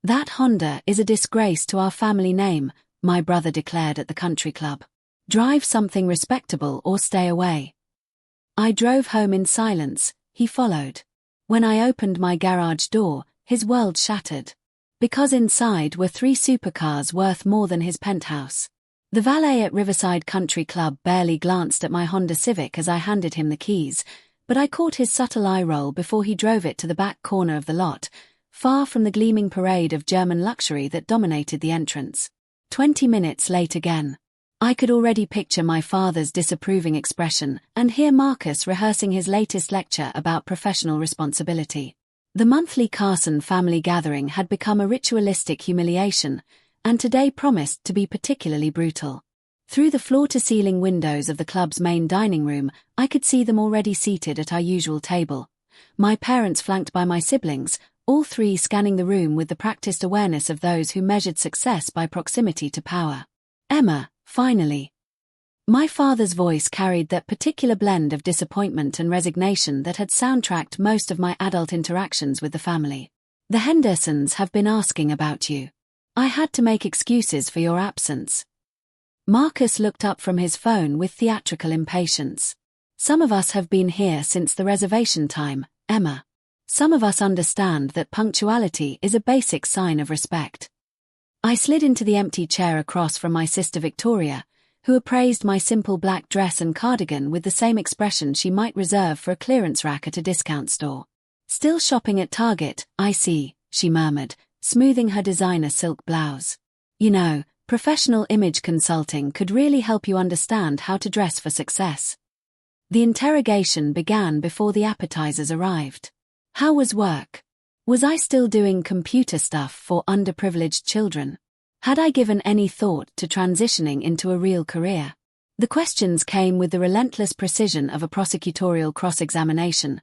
"That Honda is a disgrace to our family name," my brother declared at the country club. "Drive something respectable or stay away." I drove home in silence, he followed. When I opened my garage door, his world shattered. Because inside were 3 supercars worth more than his penthouse. The valet at Riverside Country Club barely glanced at my Honda Civic as I handed him the keys, but I caught his subtle eye roll before he drove it to the back corner of the lot, far from the gleaming parade of German luxury that dominated the entrance. 20 minutes late again. I could already picture my father's disapproving expression and hear Marcus rehearsing his latest lecture about professional responsibility. The monthly Carson family gathering had become a ritualistic humiliation, and today promised to be particularly brutal. Through the floor-to-ceiling windows of the club's main dining room, I could see them already seated at our usual table. My parents flanked by my siblings, all 3 scanning the room with the practiced awareness of those who measured success by proximity to power. "Emma, finally." My father's voice carried that particular blend of disappointment and resignation that had soundtracked most of my adult interactions with the family. "The Hendersons have been asking about you. I had to make excuses for your absence." Marcus looked up from his phone with theatrical impatience. "Some of us have been here since the reservation time, Emma. Some of us understand that punctuality is a basic sign of respect." I slid into the empty chair across from my sister Victoria, who appraised my simple black dress and cardigan with the same expression she might reserve for a clearance rack at a discount store. "Still shopping at Target, I see," she murmured, smoothing her designer silk blouse. "You know, professional image consulting could really help you understand how to dress for success." The interrogation began before the appetizers arrived. How was work? Was I still doing computer stuff for underprivileged children? Had I given any thought to transitioning into a real career? The questions came with the relentless precision of a prosecutorial cross-examination,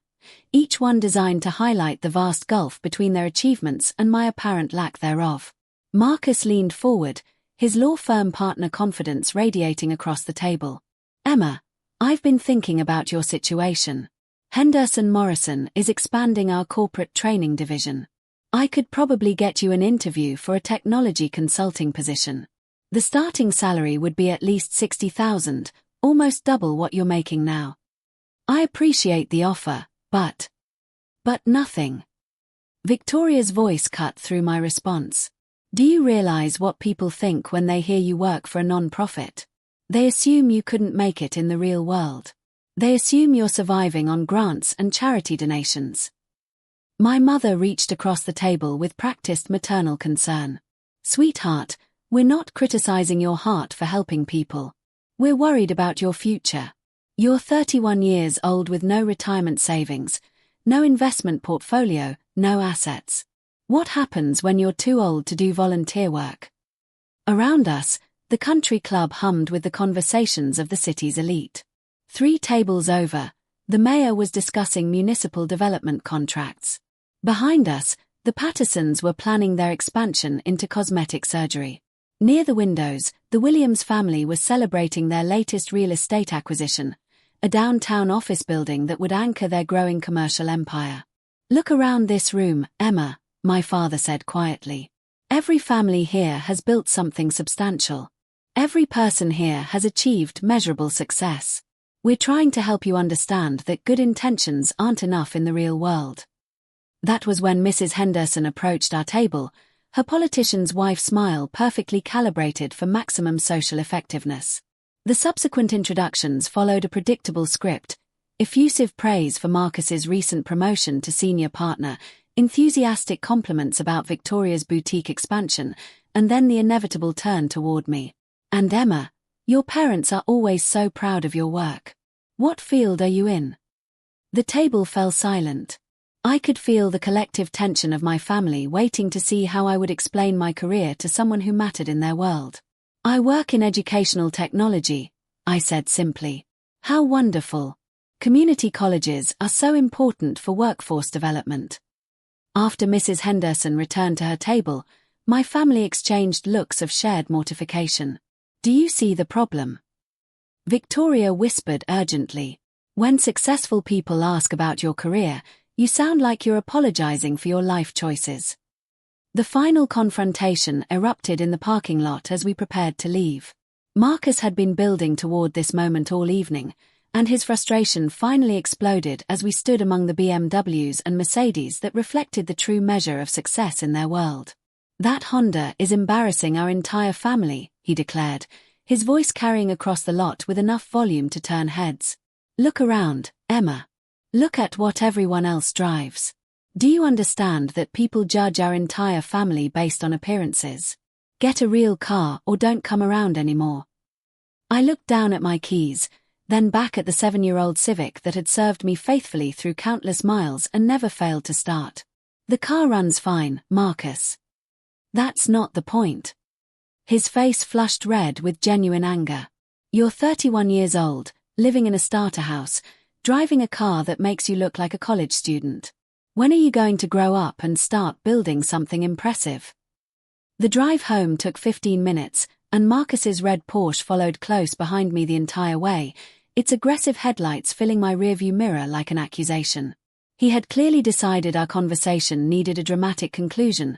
each one designed to highlight the vast gulf between their achievements and my apparent lack thereof. Marcus leaned forward, his law firm partner confidence radiating across the table. "Emma, I've been thinking about your situation. Henderson Morrison is expanding our corporate training division. I could probably get you an interview for a technology consulting position. The starting salary would be at least $60,000, almost double what you're making now. I appreciate the offer, but nothing." Victoria's voice cut through my response. "Do you realize what people think when they hear you work for a non-profit? They assume you couldn't make it in the real world. They assume you're surviving on grants and charity donations." My mother reached across the table with practiced maternal concern. "Sweetheart, we're not criticizing your heart for helping people. We're worried about your future. You're 31 years old with no retirement savings, no investment portfolio, no assets. What happens when you're too old to do volunteer work?" Around us, the country club hummed with the conversations of the city's elite. 3 tables over, the mayor was discussing municipal development contracts. Behind us, the Pattersons were planning their expansion into cosmetic surgery. Near the windows, the Williams family was celebrating their latest real estate acquisition, a downtown office building that would anchor their growing commercial empire. "Look around this room, Emma," my father said quietly. "Every family here has built something substantial. Every person here has achieved measurable success. We're trying to help you understand that good intentions aren't enough in the real world." That was when Mrs. Henderson approached our table, her politician's wife smile perfectly calibrated for maximum social effectiveness. The subsequent introductions followed a predictable script: effusive praise for Marcus's recent promotion to senior partner, enthusiastic compliments about Victoria's boutique expansion, and then the inevitable turn toward me. "And Emma, your parents are always so proud of your work. What field are you in?" The table fell silent. I could feel the collective tension of my family waiting to see how I would explain my career to someone who mattered in their world. "I work in educational technology," I said simply. "How wonderful. Community colleges are so important for workforce development." After Mrs. Henderson returned to her table, my family exchanged looks of shared mortification. "Do you see the problem?" Victoria whispered urgently. "When successful people ask about your career, you sound like you're apologizing for your life choices." The final confrontation erupted in the parking lot as we prepared to leave. Marcus had been building toward this moment all evening, and his frustration finally exploded as we stood among the BMWs and Mercedes that reflected the true measure of success in their world. "That Honda is embarrassing our entire family," he declared, his voice carrying across the lot with enough volume to turn heads. "Look around, Emma. Look at what everyone else drives. Do you understand that people judge our entire family based on appearances? Get a real car or don't come around anymore." I looked down at my keys, then back at the 7-year-old Civic that had served me faithfully through countless miles and never failed to start. "The car runs fine, Marcus. That's not the point." His face flushed red with genuine anger. "You're 31 years old, living in a starter house, driving a car that makes you look like a college student. When are you going to grow up and start building something impressive?" The drive home took 15 minutes, and Marcus's red Porsche followed close behind me the entire way, its aggressive headlights filling my rearview mirror like an accusation. He had clearly decided our conversation needed a dramatic conclusion,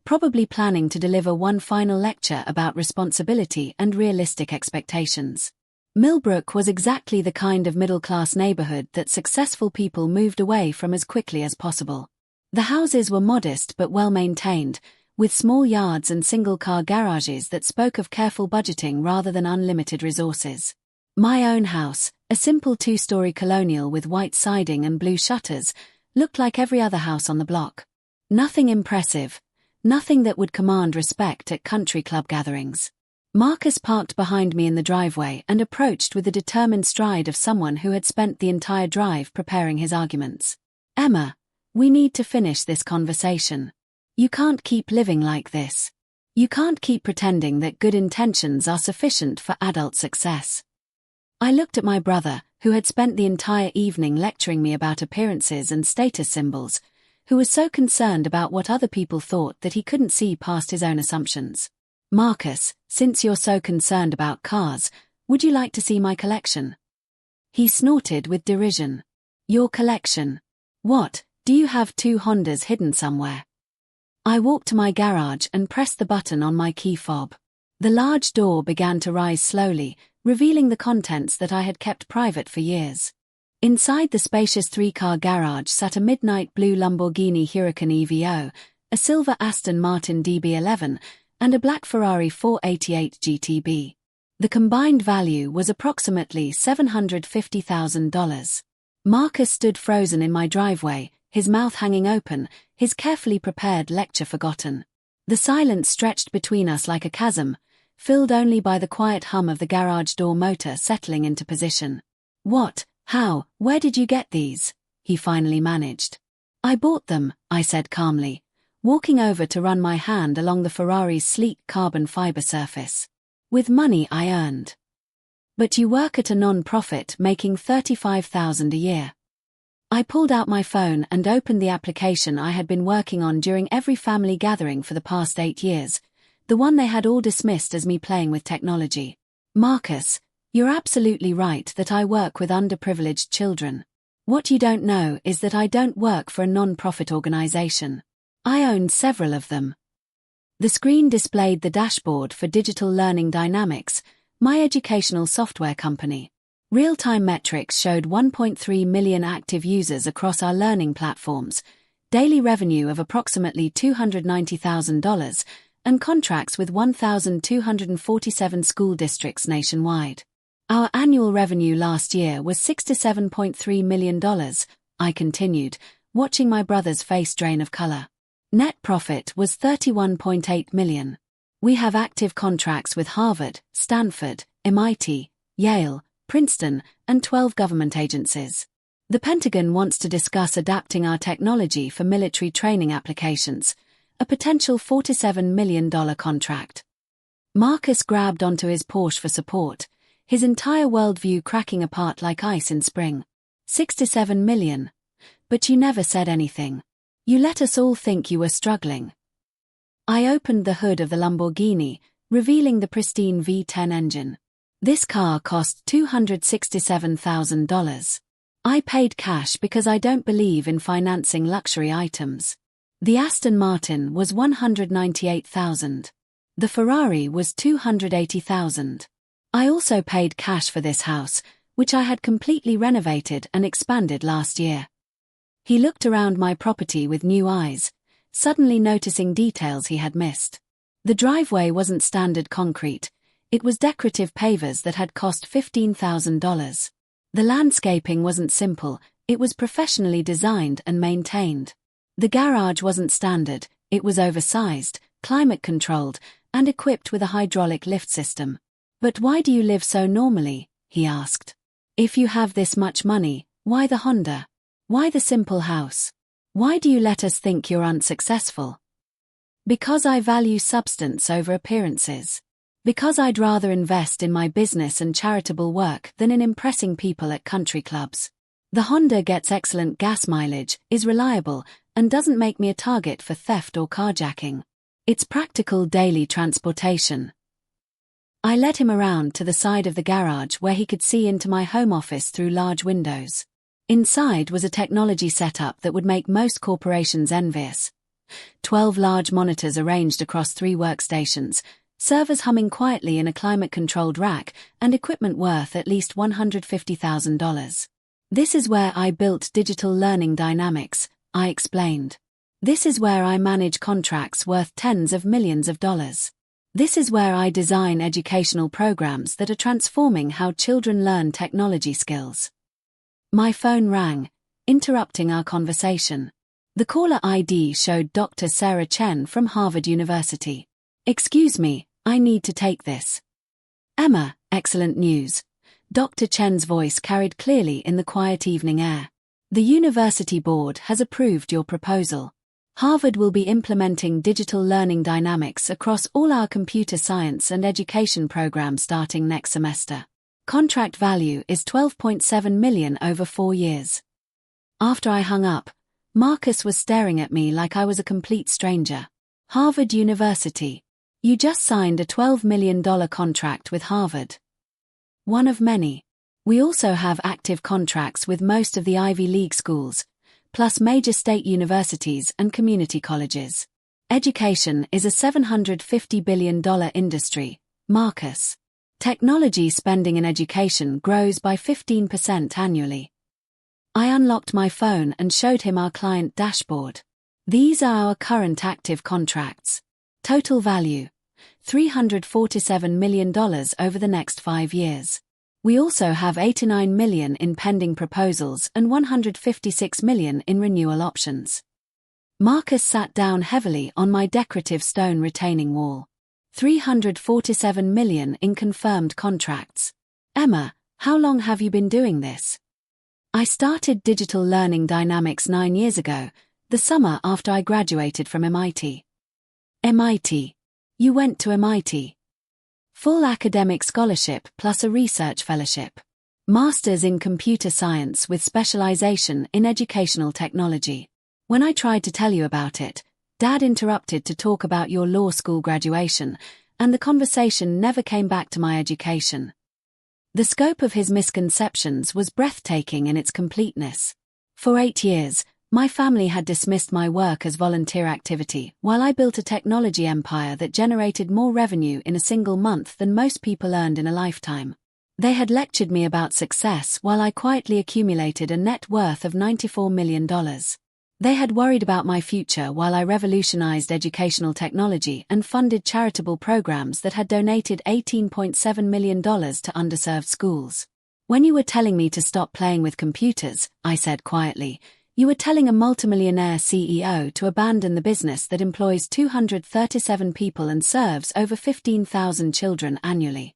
probably planning to deliver one final lecture about responsibility and realistic expectations. Millbrook was exactly the kind of middle-class neighborhood that successful people moved away from as quickly as possible. The houses were modest but well-maintained, with small yards and single-car garages that spoke of careful budgeting rather than unlimited resources. My own house, a simple 2-story colonial with white siding and blue shutters, looked like every other house on the block. Nothing impressive, nothing that would command respect at country club gatherings. Marcus parked behind me in the driveway and approached with the determined stride of someone who had spent the entire drive preparing his arguments. "Emma, we need to finish this conversation. You can't keep living like this. You can't keep pretending that good intentions are sufficient for adult success." I looked at my brother, who had spent the entire evening lecturing me about appearances and status symbols, who was so concerned about what other people thought that he couldn't see past his own assumptions. "Marcus, since you're so concerned about cars, would you like to see my collection?" He snorted with derision. "Your collection? What, do you have 2 Hondas hidden somewhere?" I walked to my garage and pressed the button on my key fob. The large door began to rise slowly, revealing the contents that I had kept private for years. Inside the spacious 3-car garage sat a midnight blue Lamborghini Huracan EVO, a silver Aston Martin DB11, and a black Ferrari 488 GTB. The combined value was approximately $750,000. Marcus stood frozen in my driveway, his mouth hanging open, his carefully prepared lecture forgotten. The silence stretched between us like a chasm, filled only by the quiet hum of the garage door motor settling into position. "What, how, where did you get these?" he finally managed. "I bought them," I said calmly, walking over to run my hand along the Ferrari's sleek carbon fiber surface. "With money I earned." "But you work at a non-profit making $35,000 a year." I pulled out my phone and opened the application I had been working on during every family gathering for the past 8 years, the one they had all dismissed as me playing with technology. "Marcus, you're absolutely right that I work with underprivileged children. What you don't know is that I don't work for a non-profit organization. I own several of them." The screen displayed the dashboard for Digital Learning Dynamics, my educational software company. Real-time metrics showed 1.3 million active users across our learning platforms, daily revenue of approximately $290,000, and contracts with 1,247 school districts nationwide. "Our annual revenue last year was $67.3 million, I continued, watching my brother's face drain of color. "Net profit was $31.8 million. We have active contracts with Harvard, Stanford, MIT, Yale, Princeton, and 12 government agencies. The Pentagon wants to discuss adapting our technology for military training applications, a potential $47 million contract." Marcus grabbed onto his Porsche for support, his entire worldview cracking apart like ice in spring. "$67 million. But you never said anything. You let us all think you were struggling." I opened the hood of the Lamborghini, revealing the pristine V10 engine. This car cost $267,000. I paid cash because I don't believe in financing luxury items. The Aston Martin was $198,000. The Ferrari was $280,000. I also paid cash for this house, which I had completely renovated and expanded last year. He looked around my property with new eyes, suddenly noticing details he had missed. The driveway wasn't standard concrete, it was decorative pavers that had cost $15,000. The landscaping wasn't simple, it was professionally designed and maintained. The garage wasn't standard, it was oversized, climate-controlled, and equipped with a hydraulic lift system. "But why do you live so normally?" he asked. "If you have this much money, why the Honda? Why the simple house? Why do you let us think you're unsuccessful?" "Because I value substance over appearances. Because I'd rather invest in my business and charitable work than in impressing people at country clubs. The Honda gets excellent gas mileage, is reliable, and doesn't make me a target for theft or carjacking. It's practical daily transportation." I led him around to the side of the garage where he could see into my home office through large windows. Inside was a technology setup that would make most corporations envious. 12 large monitors arranged across 3 workstations, servers humming quietly in a climate-controlled rack, and equipment worth at least $150,000. "This is where I built digital learning dynamics," I explained. "This is where I manage contracts worth tens of millions of dollars. This is where I design educational programs that are transforming how children learn technology skills." My phone rang, interrupting our conversation. The caller ID showed Dr. Sarah Chen from Harvard University. "Excuse me, I need to take this." "Emma, excellent news." Dr. Chen's voice carried clearly in the quiet evening air. "The university board has approved your proposal. Harvard will be implementing digital learning dynamics across all our computer science and education programs starting next semester. Contract value is $12.7 million over 4 years." After I hung up, Marcus was staring at me like I was a complete stranger. "Harvard University. You just signed a $12 million contract with Harvard." "One of many. We also have active contracts with most of the Ivy League schools, plus major state universities and community colleges. Education is a $750 billion industry, Marcus. Technology spending in education grows by 15% annually." I unlocked my phone and showed him our client dashboard. "These are our current active contracts. Total value, $347 million over the next 5 years. We also have $89 million in pending proposals and $156 million in renewal options." Marcus sat down heavily on my decorative stone retaining wall. $347 million in confirmed contracts. "Emma, how long have you been doing this?" "I started digital learning dynamics 9 years ago, the summer after I graduated from MIT. "MIT? You went to MIT?" "Full academic scholarship plus a research fellowship. Masters in computer science with specialization in educational technology. When I tried to tell you about it, Dad interrupted to talk about your law school graduation, and the conversation never came back to my education." The scope of his misconceptions was breathtaking in its completeness. For 8 years, my family had dismissed my work as volunteer activity while I built a technology empire that generated more revenue in a single month than most people earned in a lifetime. They had lectured me about success while I quietly accumulated a net worth of $94 million. They had worried about my future while I revolutionized educational technology and funded charitable programs that had donated $18.7 million to underserved schools. "When you were telling me to stop playing with computers," I said quietly, "you were telling a multimillionaire CEO to abandon the business that employs 237 people and serves over 15,000 children annually."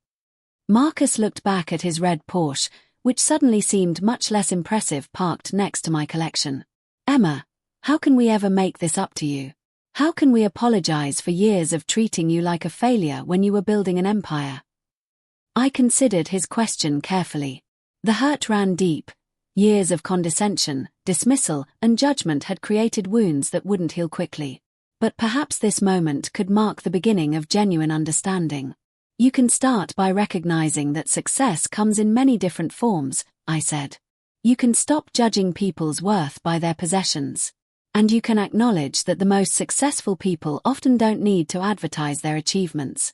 Marcus looked back at his red Porsche, which suddenly seemed much less impressive parked next to my collection. "Emma, how can we ever make this up to you? How can we apologize for years of treating you like a failure when you were building an empire?" I considered his question carefully. The hurt ran deep. Years of condescension, dismissal, and judgment had created wounds that wouldn't heal quickly. But perhaps this moment could mark the beginning of genuine understanding. "You can start by recognizing that success comes in many different forms," I said. "You can stop judging people's worth by their possessions. And you can acknowledge that the most successful people often don't need to advertise their achievements.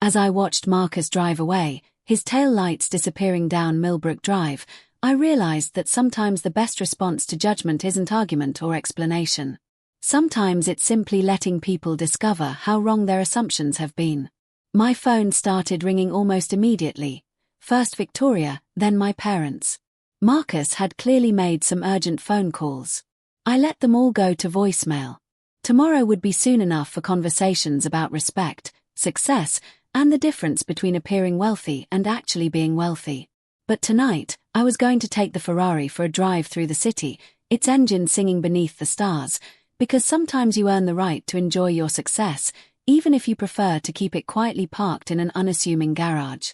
As I watched Marcus drive away, his tail lights disappearing down Millbrook Drive, I realized that sometimes the best response to judgment isn't argument or explanation. Sometimes it's simply letting people discover how wrong their assumptions have been. My phone started ringing almost immediately. First Victoria, then my parents. Marcus had clearly made some urgent phone calls. I let them all go to voicemail. Tomorrow would be soon enough for conversations about respect, success, and the difference between appearing wealthy and actually being wealthy. But tonight, I was going to take the Ferrari for a drive through the city, its engine singing beneath the stars, because sometimes you earn the right to enjoy your success, even if you prefer to keep it quietly parked in an unassuming garage.